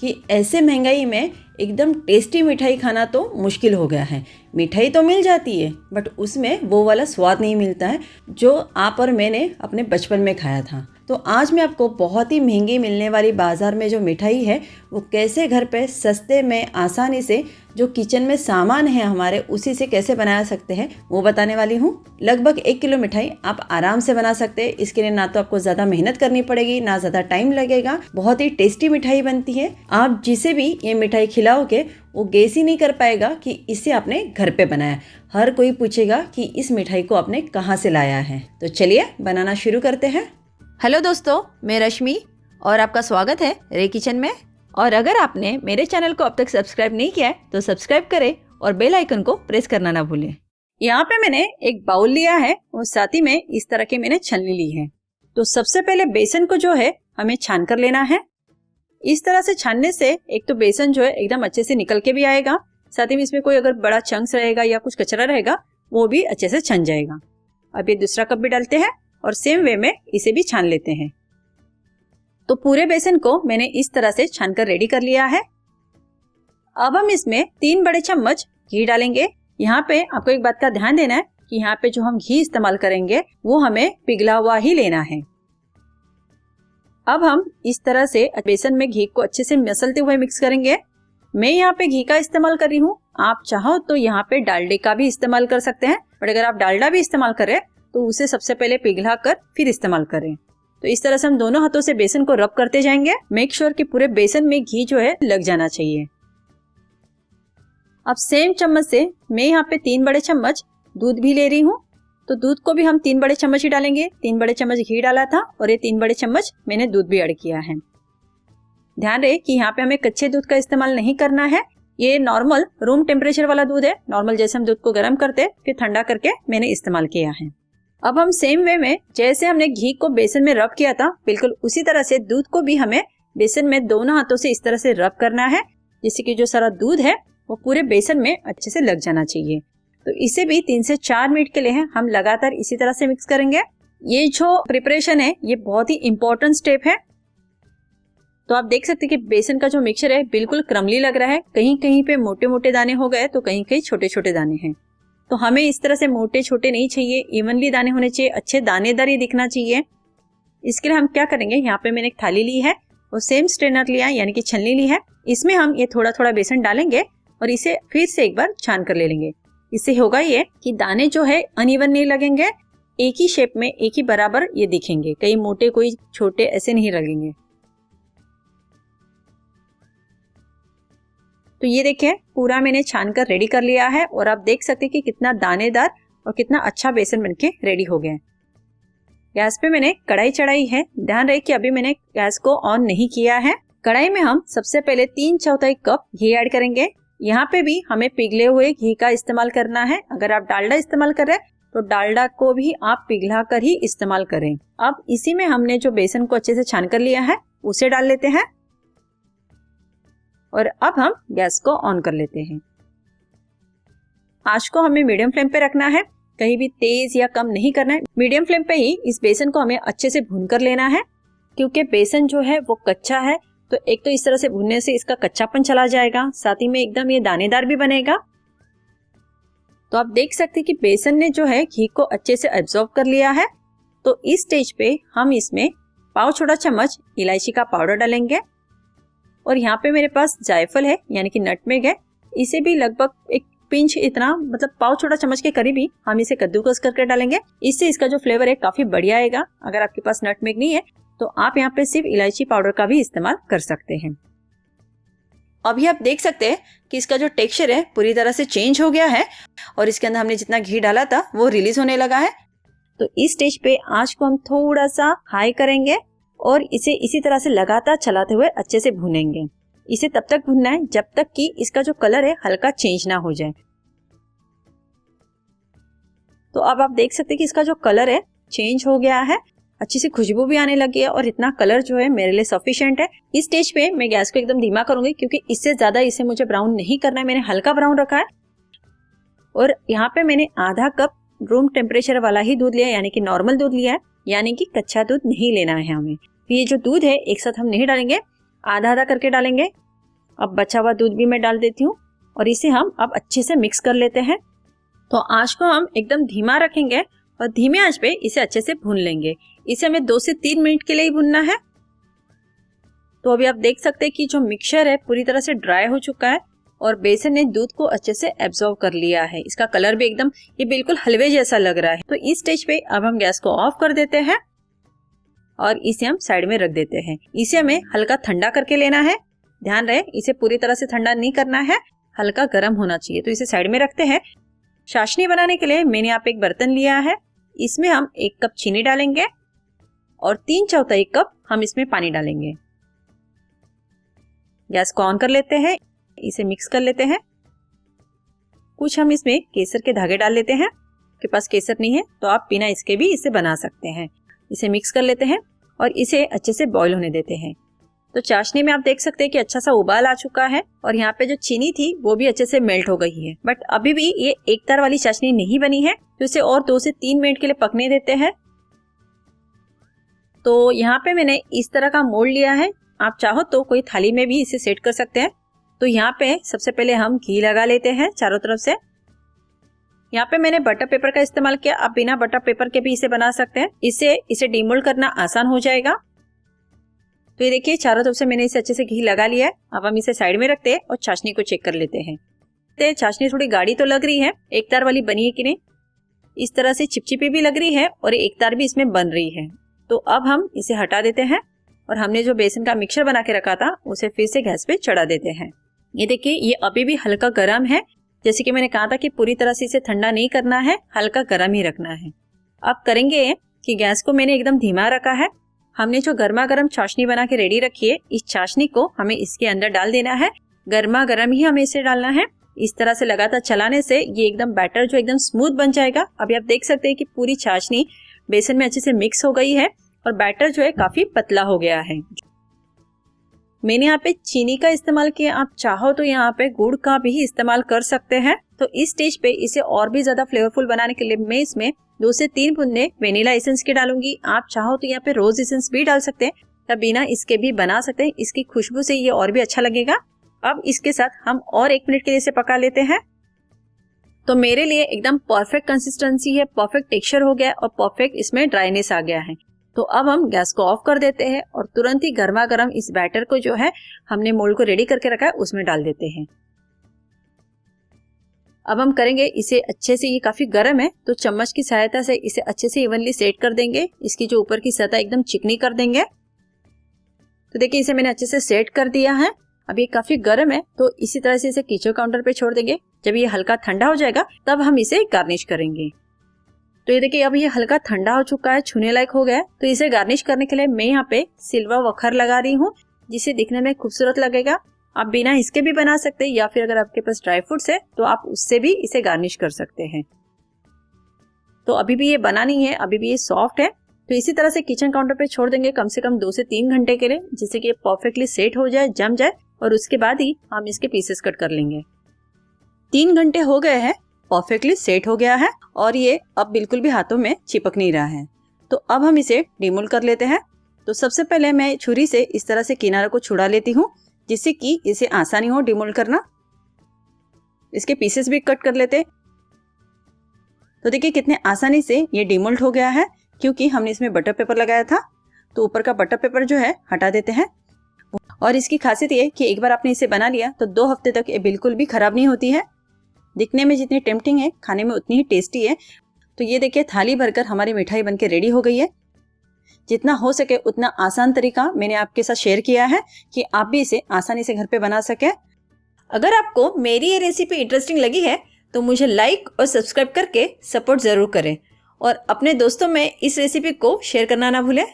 कि ऐसे महंगाई में एकदम टेस्टी मिठाई खाना तो मुश्किल हो गया है। मिठाई तो मिल जाती है बट उसमें वो वाला स्वाद नहीं मिलता है जो आप और मैंने अपने बचपन में खाया था। तो आज मैं आपको बहुत ही महंगी मिलने वाली बाज़ार में जो मिठाई है वो कैसे घर पे सस्ते में आसानी से जो किचन में सामान है हमारे उसी से कैसे बना सकते हैं वो बताने वाली हूँ। लगभग 1 किलो मिठाई आप आराम से बना सकते हैं। इसके लिए ना तो आपको ज़्यादा मेहनत करनी पड़ेगी ना ज़्यादा टाइम लगेगा। बहुत ही टेस्टी मिठाई बनती है। आप जिसे भी ये मिठाई खिलाओगे वो गेस ही नहीं कर पाएगा कि इसे आपने घर पे बनाया। हर कोई पूछेगा कि इस मिठाई को आपने कहाँ से लाया है। तो चलिए बनाना शुरू करते हैं। हेलो दोस्तों, मैं रश्मि और आपका स्वागत है रे किचन में। और अगर आपने मेरे चैनल को अब तक सब्सक्राइब नहीं किया है तो सब्सक्राइब करें और बेल आइकन को प्रेस करना ना भूलें। यहाँ पे मैंने एक बाउल लिया है और साथ ही में इस तरह के मैंने छलनी ली है। तो सबसे पहले बेसन को जो है हमें छान कर लेना है। इस तरह से छानने से एक तो बेसन जो है एकदम अच्छे से निकल के भी आएगा, साथ ही में इसमें कोई अगर बड़ा चंक्स रहेगा या कुछ कचरा रहेगा वो भी अच्छे से छन जाएगा। अब ये दूसरा कप भी डालते हैं और सेम वे में इसे भी छान लेते हैं। तो पूरे बेसन को मैंने इस तरह से छान कर रेडी कर लिया है। अब हम इसमें 3 बड़े चम्मच घी डालेंगे। यहाँ पे आपको एक बात का ध्यान देना है कि यहाँ पे जो हम घी इस्तेमाल करेंगे वो हमें पिघला हुआ ही लेना है। अब हम इस तरह से बेसन में घी को अच्छे से मसलते हुए मिक्स करेंगे। मैं यहाँ पे घी का इस्तेमाल कर रही हूँ, आप चाहो तो यहाँ पे डालडे का भी इस्तेमाल कर सकते हैं, बट अगर आप डालडा भी इस्तेमाल करें तो उसे सबसे पहले पिघला कर फिर इस्तेमाल करें। तो इस तरह से हम दोनों हाथों से बेसन को रब करते जाएंगे। मेक श्योर कि पूरे बेसन में घी जो है लग जाना चाहिए। अब सेम चम्मच से मैं यहाँ पे 3 बड़े चम्मच दूध भी ले रही हूँ। तो दूध को भी हम 3 बड़े चम्मच ही डालेंगे। 3 बड़े चम्मच घी डाला था और ये 3 बड़े चम्मच मैंने दूध भी ऐड किया है। ध्यान रहे कि यहाँ पे हमें कच्चे दूध का इस्तेमाल नहीं करना है। ये नॉर्मल रूम टेम्परेचर वाला दूध है। नॉर्मल जैसे हम दूध को गर्म करते फिर ठंडा करके मैंने इस्तेमाल किया है। अब हम सेम वे में जैसे हमने घी को बेसन में रब किया था बिल्कुल उसी तरह से दूध को भी हमें बेसन में दोनों हाथों से इस तरह से रब करना है, जिससे कि जो सारा दूध है वो पूरे बेसन में अच्छे से लग जाना चाहिए। तो इसे भी 3 से 4 मिनट के लिए हम लगातार इसी तरह से मिक्स करेंगे। ये जो प्रिपरेशन है ये बहुत ही इंपॉर्टेंट स्टेप है। तो आप देख सकते हैं कि बेसन का जो मिक्सचर है बिल्कुल क्रमली लग रहा है। कहीं कहीं पे मोटे मोटे दाने हो गए तो कहीं कहीं छोटे छोटे दाने हैं। तो हमें इस तरह से मोटे छोटे नहीं चाहिए, इवनली दाने होने चाहिए, अच्छे दानेदार ही दिखना चाहिए। इसके लिए हम क्या करेंगे, यहाँ पे मैंने एक थाली ली है और सेम स्ट्रेनर लिया है यानी कि छलनी ली है। इसमें हम ये थोड़ा थोड़ा बेसन डालेंगे और इसे फिर से एक बार छान कर ले लेंगे। इससे होगा ये कि दाने जो है अनइवन नहीं लगेंगे, एक ही शेप में एक ही बराबर ये दिखेंगे, कई मोटे कोई छोटे ऐसे नहीं लगेंगे। तो ये देखिए पूरा मैंने छान कर रेडी कर लिया है और आप देख सकते हैं कि कितना दानेदार और कितना अच्छा बेसन बनके रेडी हो गया है। गैस पे मैंने कढ़ाई चढ़ाई है। ध्यान रहे कि अभी मैंने गैस को ऑन नहीं किया है। कढ़ाई में हम सबसे पहले 3/4 कप घी ऐड करेंगे। यहाँ पे भी हमें पिघले हुए घी का इस्तेमाल करना है। अगर आप डालडा इस्तेमाल कर रहे हैं तो डालडा को भी आप पिघला कर ही इस्तेमाल करें। अब इसी में हमने जो बेसन को अच्छे से छान कर लिया है उसे डाल लेते हैं और अब हम गैस को ऑन कर लेते हैं। आंच को हमें मीडियम फ्लेम पे रखना है, कहीं भी तेज या कम नहीं करना है। मीडियम फ्लेम पे ही इस बेसन को हमें अच्छे से भून कर लेना है, क्योंकि बेसन जो है वो कच्चा है। तो एक तो इस तरह से भूनने से इसका कच्चापन चला जाएगा, साथ ही में एकदम ये दानेदार भी बनेगा। तो आप देख सकते हैं कि बेसन ने जो है घी को अच्छे से एब्जॉर्ब कर लिया है। तो इस स्टेज पे हम इसमें पाव छोटा चम्मच इलायची का पाउडर डालेंगे और यहाँ पे मेरे पास जायफल है यानी कि नटमेग है। इसे भी लगभग एक पिंच इतना, मतलब पाव छोटा चम्मच के करीब ही हम इसे कद्दूकस करके डालेंगे। इससे इसका जो फ्लेवर है काफी बढ़िया आएगा। अगर आपके पास नटमेग नहीं है तो आप यहाँ पे सिर्फ इलायची पाउडर का भी इस्तेमाल कर सकते हैं। अभी आप देख सकते हैं कि इसका जो टेक्सचर है पूरी तरह से चेंज हो गया है और इसके अंदर हमने जितना घी डाला था वो रिलीज होने लगा है। तो इस स्टेज पे आंच को हम थोड़ा सा हाई करेंगे और इसे इसी तरह से लगातार चलाते हुए अच्छे से भूनेंगे। इसे तब तक भूनना है जब तक कि इसका जो कलर है हल्का चेंज ना हो जाए। तो अब आप देख सकते हैं कि इसका जो कलर है चेंज हो गया है, अच्छी सी खुशबू भी आने लगी है और इतना कलर जो है मेरे लिए सफिशिएंट है। इस स्टेज पे मैं गैस को एकदम धीमा करूंगी क्योंकि इससे ज्यादा इसे मुझे ब्राउन नहीं करना है। मैंने हल्का ब्राउन रखा है और यहाँ पे मैंने आधा कप रूम टेम्परेचर वाला ही दूध लिया, यानी कि नॉर्मल दूध लिया है, यानी कि कच्चा दूध नहीं लेना है हमें। ये जो दूध है एक साथ हम नहीं डालेंगे, आधा आधा करके डालेंगे अब बचा हुआ दूध भी मैं डाल देती हूँ और इसे हम अब अच्छे से मिक्स कर लेते हैं। तो आंच को हम एकदम धीमा रखेंगे और धीमे आंच पे इसे अच्छे से भून लेंगे। इसे हमें 2 से 3 मिनट के लिए ही भूनना है। तो अभी आप देख सकते हैं कि जो मिक्सचर है पूरी तरह से ड्राई हो चुका है और बेसन ने दूध को अच्छे से एब्जॉर्ब कर लिया है। इसका कलर भी एकदम ये बिल्कुल हलवे जैसा लग रहा है। तो इस स्टेज पे अब हम गैस को ऑफ कर देते हैं और इसे हम साइड में रख देते हैं। इसे हमें हल्का ठंडा करके लेना है। ध्यान रहे इसे पूरी तरह से ठंडा नहीं करना है, हल्का गर्म होना चाहिए। तो इसे साइड में रखते हैं। चाशनी बनाने के लिए मैंने यहाँ पे एक बर्तन लिया है। इसमें हम 1 कप चीनी डालेंगे और 3/4 कप हम इसमें पानी डालेंगे। गैस को ऑन कर लेते हैं, इसे मिक्स कर लेते हैं। कुछ हम इसमें केसर के धागे डाल लेते हैं। आपके पास केसर नहीं है तो आप बिना इसके भी इसे बना सकते हैं। इसे मिक्स कर लेते हैं और इसे अच्छे से बॉईल होने देते हैं। तो चाशनी में आप देख सकते हैं कि अच्छा सा उबाल आ चुका है और यहाँ पे जो चीनी थी वो भी अच्छे से मेल्ट हो गई है। बट अभी भी ये एक तार वाली चाशनी नहीं बनी है, तो इसे और 2 से 3 मिनट के लिए पकने देते हैं। तो यहाँ पे मैंने इस तरह का मोल्ड लिया है। आप चाहो तो कोई थाली में भी इसे सेट कर सकते हैं। तो यहाँ पे सबसे पहले हम घी लगा लेते हैं चारों तरफ से। यहाँ पे मैंने बटर पेपर का इस्तेमाल किया। आप बिना बटर पेपर के भी इसे बना सकते हैं। इससे इसे डीमोल्ड करना आसान हो जाएगा। तो ये देखिए चारों तरफ से मैंने इसे अच्छे से घी लगा लिया है। अब हम इसे साइड में रखते हैं और चाशनी को चेक कर लेते हैं। चाशनी थोड़ी गाढ़ी तो लग रही है, एक तार वाली बनी है कि नहीं। इस तरह से चिपचिपी भी लग रही है और एक तार भी इसमें बन रही है। तो अब हम इसे हटा देते हैं और हमने जो बेसन का मिक्सचर बना के रखा था उसे फिर से गैस पे चढ़ा देते हैं। ये देखिए ये अभी भी हल्का गर्म है। जैसे कि मैंने कहा था कि पूरी तरह से इसे ठंडा नहीं करना है, हल्का गर्म ही रखना है। अब करेंगे कि गैस को मैंने एकदम धीमा रखा है। हमने जो गर्मा गर्म चाशनी बना के रेडी रखी है, इस चाशनी को हमें इसके अंदर डाल देना है। गर्मा गर्म ही हमें इसे डालना है। इस तरह से लगातार चलाने से ये एकदम बैटर जो एकदम स्मूथ बन जाएगा। अभी आप देख सकते हैं कि पूरी चाशनी बेसन में अच्छे से मिक्स हो गई है और बैटर जो है काफी पतला हो गया है। मैंने यहाँ पे चीनी का इस्तेमाल किया, आप चाहो तो यहाँ पे गुड़ का भी इस्तेमाल कर सकते हैं। तो इस स्टेज पे इसे और भी ज्यादा फ्लेवरफुल बनाने के लिए मैं इसमें 2 से 3 बूंदे वेनिला एसेंस के डालूंगी। आप चाहो तो यहाँ पे रोज एसेंस भी डाल सकते हैं या बिना इसके भी बना सकते हैं। इसकी खुशबू से ये और भी अच्छा लगेगा। अब इसके साथ हम और 1 मिनट के लिए इसे पका लेते हैं। तो मेरे लिए एकदम परफेक्ट कंसिस्टेंसी है, परफेक्ट टेक्सचर हो गया और परफेक्ट इसमें ड्राइनेस आ गया है। तो अब हम गैस को ऑफ कर देते हैं और तुरंत ही गर्मा गर्म इस बैटर को जो है हमने मोल्ड को रेडी करके रखा है उसमें डाल देते हैं। अब हम करेंगे इसे अच्छे से, ये काफी गर्म है तो चम्मच की सहायता से इसे अच्छे से इवनली सेट कर देंगे। इसकी जो ऊपर की सतह एकदम चिकनी कर देंगे। तो देखिए इसे मैंने अच्छे से सेट कर दिया है। अब ये काफी गर्म है तो इसी तरह से इसे किचन काउंटर पे छोड़ देंगे। जब ये हल्का ठंडा हो जाएगा तब हम इसे गार्निश करेंगे। तो ये देखिए अब ये हल्का ठंडा हो चुका है, छूने लायक हो गया है। तो इसे गार्निश करने के लिए मैं यहाँ पे सिल्वर वखर लगा रही हूँ जिसे दिखने में खूबसूरत लगेगा। आप बिना इसके भी बना सकते हैं या फिर अगर आपके पास ड्राई फ्रूट्स है तो आप उससे भी इसे गार्निश कर सकते हैं। तो अभी भी ये बना नहीं है, अभी भी ये सॉफ्ट है। तो इसी तरह से किचन काउंटर पे छोड़ देंगे कम से कम 2 से 3 घंटे के लिए, जिससे कि ये परफेक्टली सेट हो जाए, जम जाए और उसके बाद ही हम इसके पीसेस कट कर लेंगे। 3 घंटे हो गए हैं, परफेक्टली सेट हो गया है और ये अब बिल्कुल भी हाथों में चिपक नहीं रहा है। तो अब हम इसे डिमोल्ड कर लेते हैं। तो सबसे पहले मैं छुरी से इस तरह से किनारों को छुड़ा लेती हूँ जिससे कि इसे आसानी हो डिमोल्ड करना। इसके पीसेस भी कट कर लेते हैं। तो देखिए कितने आसानी से ये डिमोल्ड हो गया है क्योंकि हमने इसमें बटर पेपर लगाया था। तो ऊपर का बटर पेपर जो है हटा देते हैं। और इसकी खासियत ये कि एक बार आपने इसे बना लिया तो 2 हफ्ते तक ये बिल्कुल भी खराब नहीं होती है। दिखने में जितनी टेम्पटिंग है खाने में उतनी ही टेस्टी है। तो ये देखिए थाली भरकर हमारी मिठाई बनके रेडी हो गई है। जितना हो सके उतना आसान तरीका मैंने आपके साथ शेयर किया है कि आप भी इसे आसानी से घर पे बना सके। अगर आपको मेरी ये रेसिपी इंटरेस्टिंग लगी है तो मुझे लाइक और सब्सक्राइब करके सपोर्ट ज़रूर करें और अपने दोस्तों में इस रेसिपी को शेयर करना ना भूलें।